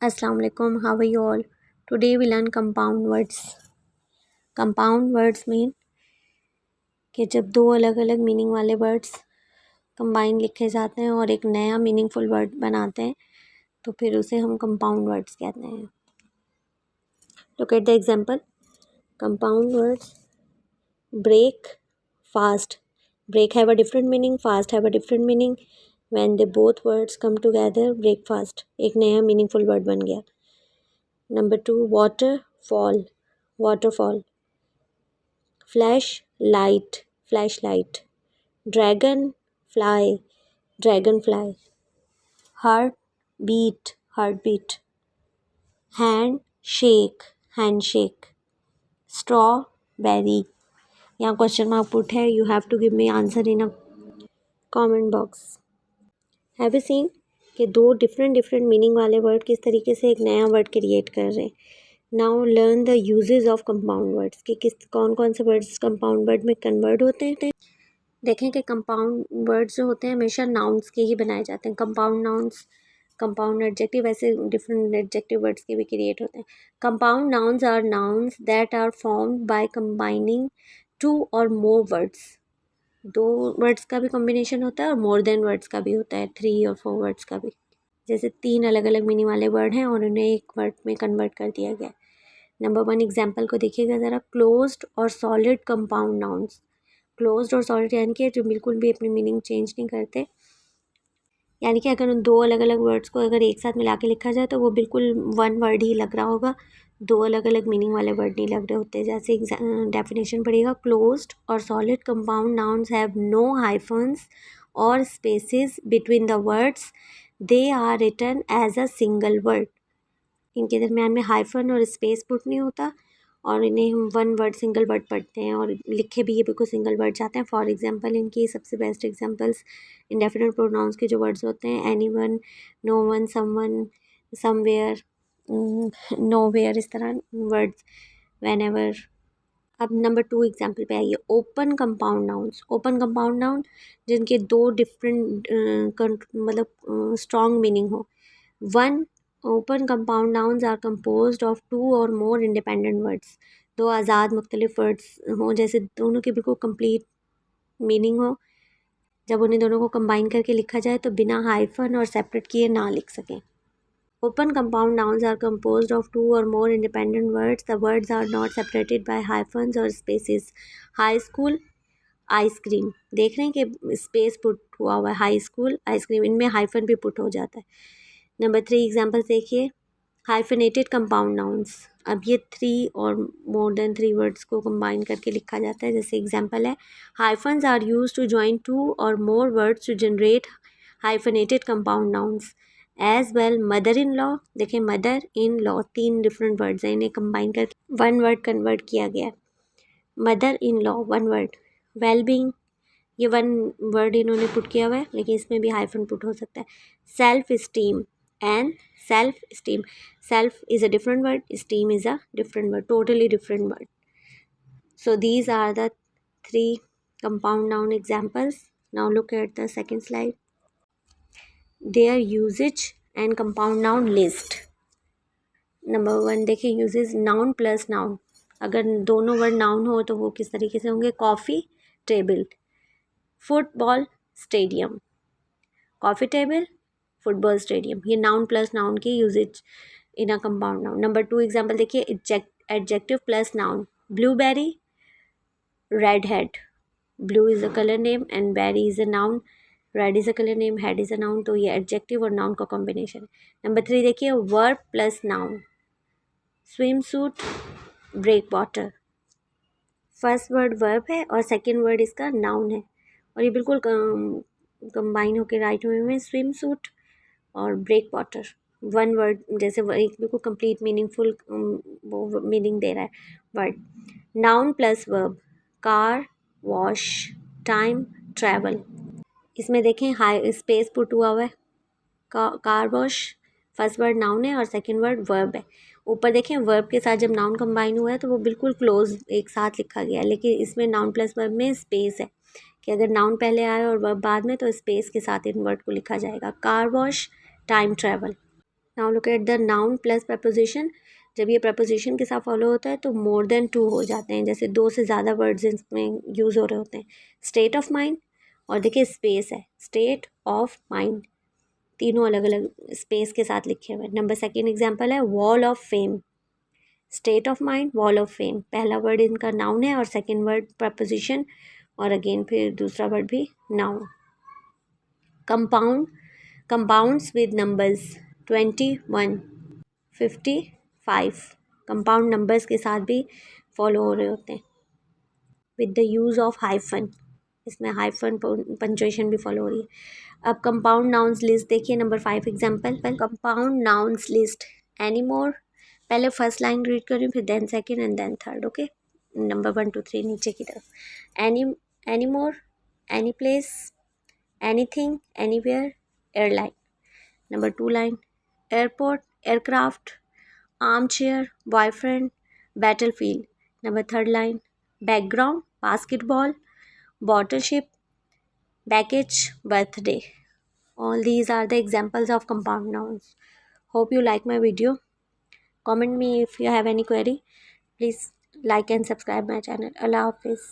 Assalamu alaikum, how are you all? Today we learn compound words. Compound words mean कि जब दो अलग अलग मीनिंग वाले वर्ड्स कंबाइन लिखे जाते हैं और एक नया मीनिंगफुल वर्ड बनाते हैं तो फिर उसे हम कंपाउंड वर्ड्स कहते हैं. Look at the example. Compound words break, fast. Break have a different meaning, fast have a different meaning. When they both words come together, break fast. एक नया मीनिंगफुल वर्ड बन गया. Number 2, water, fall, waterfall. Flash, light, flashlight. Dragon, fly, dragonfly. Heart, beat, heartbeat. Hand, shake, handshake. Strawberry. यहाँ question mark put है. You have to give me answer in a comment box. Have you seen कि दो different meaning वाले word किस तरीके से एक नया वर्ड क्रिएट कर रहे हैं. Now learn the uses of compound words कि कौन कौन से वर्ड्स कंपाउंड वर्ड में कन्वर्ट होते हैं. देखें कि कंपाउंड वर्ड्स जो होते हैं हमेशा नाउन्स के ही बनाए जाते हैं. कंपाउंड नाउन्स, कंपाउंड एडजेक्टिव, ऐसे डिफरेंट एडजेक्टिव वर्ड्स के भी क्रिएट होते हैं. Compound nouns are nouns that are formed by combining two or more words. दो वर्ड्स का भी कॉम्बिनेशन होता है और मोर देन वर्ड्स का भी होता है, 3 और 4 वर्ड्स का भी. जैसे 3 अलग अलग मीनिंग वाले वर्ड हैं और उन्हें एक वर्ड में कन्वर्ट कर दिया गया. नंबर 1 एग्जाम्पल को देखिएगा ज़रा. क्लोज्ड और सॉलिड कंपाउंड नाउन्स. क्लोज्ड और सॉलिड यानी कि जो बिल्कुल भी अपनी मीनिंग चेंज नहीं करते, यानी कि अगर उन दो अलग अलग वर्ड्स को अगर एक साथ मिला के लिखा जाए तो वो बिल्कुल वन वर्ड ही लग रहा होगा, दो अलग अलग मीनिंग वाले वर्ड नहीं लग रहे होते. जैसे डेफिनेशन पढ़िएगा. क्लोज्ड और solid compound nouns have no hyphens और spaces between the words. They are written as a single word. इनके दरमियान में हाइफन और स्पेस पुट नहीं होता और इन्हें हम वन वर्ड सिंगल वर्ड पढ़ते हैं और लिखे भी ये बिल्कुल सिंगल वर्ड जाते हैं. फॉर एग्जांपल इनकी सबसे बेस्ट एग्जांपल्स इंडेफिनिट प्रोनाउंस के जो वर्ड्स होते हैं. Any one, no one, someone, somewhere, nowhere, इस तरह वर्ड्स. व्हेनेवर. अब नंबर 2 एग्जांपल पे आइए. Open compound nouns. Open compound noun जिनके दो डिफरेंट मतलब स्ट्रॉन्ग मीनिंग हो. One open compound nouns are composed of 2 और मोर इंडिपेंडेंट वर्ड्स. दो आज़ाद मुख्तलिफ वर्ड्स हों, जैसे दोनों की बिल्कुल कंप्लीट मीनिंग हो. जब उन्हें दोनों को कंबाइन करके लिखा जाए तो बिना हाइफन और सेपरेट किए ना लिख सकें. Open compound nouns are composed of 2 और more independent words. The words are not separated by hyphens और स्पेसेस. High school, ice cream. देख रहे हैं कि स्पेस पुट हुआ हुआ है. हाई स्कूल, आइसक्रीम, इनमें हाइफन भी पुट हो जाता है. नंबर 3 एग्जाम्पल देखिए. Hyphenated compound nouns. अब ये 3 और मोर देन 3 वर्ड्स को कंबाइन करके लिखा जाता है. जैसे एग्जाम्पल है. Hyphens are use to join 2 और more words to generate hyphenated compound nouns. As well mother in law. देखें mother in law 3 different words हैं, इन्हें कंबाइन करके वन वर्ड कन्वर्ट किया गया. Mother in law one word. Wellbeing, ये one word इन्होंने put किया हुआ है लेकिन इसमें भी हाइफन पुट हो सकता है. Self esteem and self esteem. Self is a different word, steam is a different word, totally different word. So these are the 3 compound noun examples. Now look at the second slide. Their usage and compound noun list. Number 1 देखिए. Usage. Noun plus noun. अगर दोनों word noun हो तो वो किस तरीके से होंगे. Coffee table, football stadium. Coffee table, football stadium, ये नाउन प्लस नाउन की usages in a compound noun. Number 2 example देखिए. Adjective plus noun. Blueberry, red head. Blue is a colour name and berry is a noun. Red is a colour name, head is a noun. तो ये adjective और noun का combination. Number 3 देखिए. Verb plus noun. Swim suit, break water. First word verb है और second word इसका noun है और ये बिल्कुल कंबाइन होकर राइट में स्विम सूट और ब्रेक वाटर. वन वर्ड जैसे एक बिल्कुल कंप्लीट मीनिंगफुल वो मीनिंग दे रहा है word. Noun plus verb. Car, wash, time, travel. इसमें देखें हाई स्पेस पुट हुआ है. Car wash first word noun है और सेकंड वर्ड वर्ब है. ऊपर देखें वर्ब के साथ जब नाउन कंबाइन हुआ है तो वो बिल्कुल क्लोज एक साथ लिखा गया है, लेकिन इसमें नाउन प्लस वर्ब में स्पेस है कि अगर नाउन पहले आए और वर्ब बाद में तो स्पेस के साथ इन वर्ड को लिखा जाएगा. Car wash, time travel. Now look at the noun plus preposition. जब ये प्रपोजिशन के साथ फॉलो होता है तो मोर देन टू हो जाते हैं, जैसे दो से ज़्यादा वर्ड्स इसमें यूज़ हो रहे होते हैं। स्टेट ऑफ माइंड और देखिए स्पेस है, स्टेट ऑफ माइंड, तीनों अलग अलग स्पेस के साथ लिखे हुए हैं। नंबर सेकेंड एग्जाम्पल है wall of fame. State of mind, wall of fame, पहला वर्ड इनका नाउन है और सेकेंड वर्ड प्रपोजिशन, और अगेन फिर दूसरा वर्ड भी noun. Compound, compounds with numbers 21, 55, compound numbers के साथ भी फॉलो हो रहे होते हैं with the use of hyphen, इसमें हाइफन पंक्चुएशन भी फॉलो हो रही है। अब कंपाउंड नाउन्स लिस्ट देखिए, number 5 example. Compound nouns list, any more, पहले फर्स्ट लाइन रीड करें फिर then second and then third, okay. Number 1 2 3 नीचे की तरफ। Any, any more, any place, anything, anywhere, airline. Number 2 line, airport, aircraft, arm chair, boyfriend, battlefield. Number 3 line, background, basketball, bottle ship, baggage, birthday. All these are the examples of compound nouns. Hope you like my video. Comment me if you have any query. Please like and subscribe my channel. Allah Hafiz.